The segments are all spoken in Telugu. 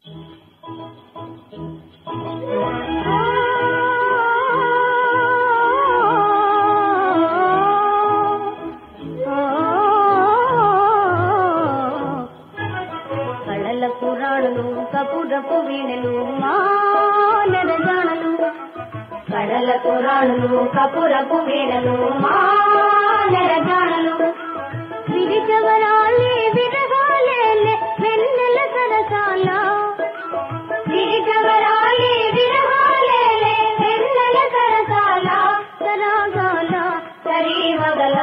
కళల పురాణులు కపురపు వీణలు మా నెరజాణలు, కళల పురాణులు కపురపు వీణలు మా నెరజాణలు, విరిచవరాలే విరగాలే వెన్నెల సరసాల, విరిచవరాలే విరగాలే వెన్నెల సరసాల సరాగాల సరీవగల,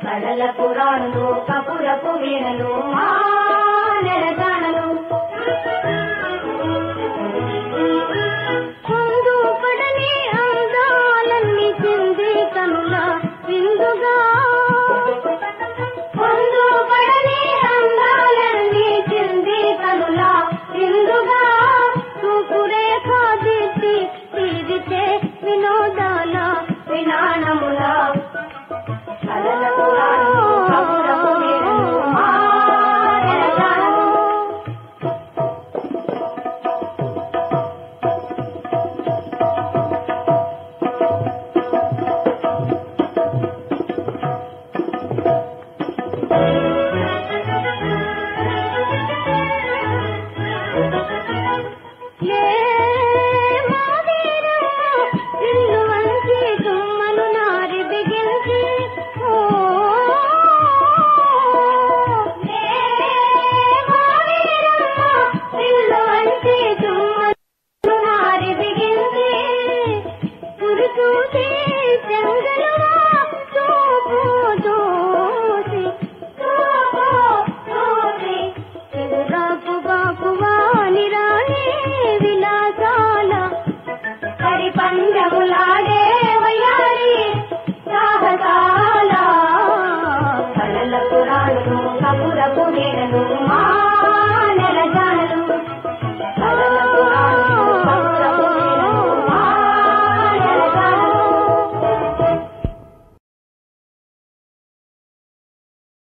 కళల పురాణులు కపురపు వీణలు మా నెరజాణలు. ముందు పడని అందాలన్నీ చింది కనుల విందుగా, ముందు పడని అందాలన్నీ చింది కనుల విందుగా, చూపురేఖ దిద్ది తీరితే వినోదాల వినానముల, కళల పురాణులు కపురపు వీణలు మా నెరజాణలు. ఇల్లు వంచి తుమ్మలు నారి బిగించి, ఇల్లు వంచి తుమ్మలు నారి బిగించి, పురి చూసి చెంగలుగా చూపు చూసి, చూపు చూసి ఎదురాకు బాకువా నిరాణి విలాసాల, కరి పంజములాడే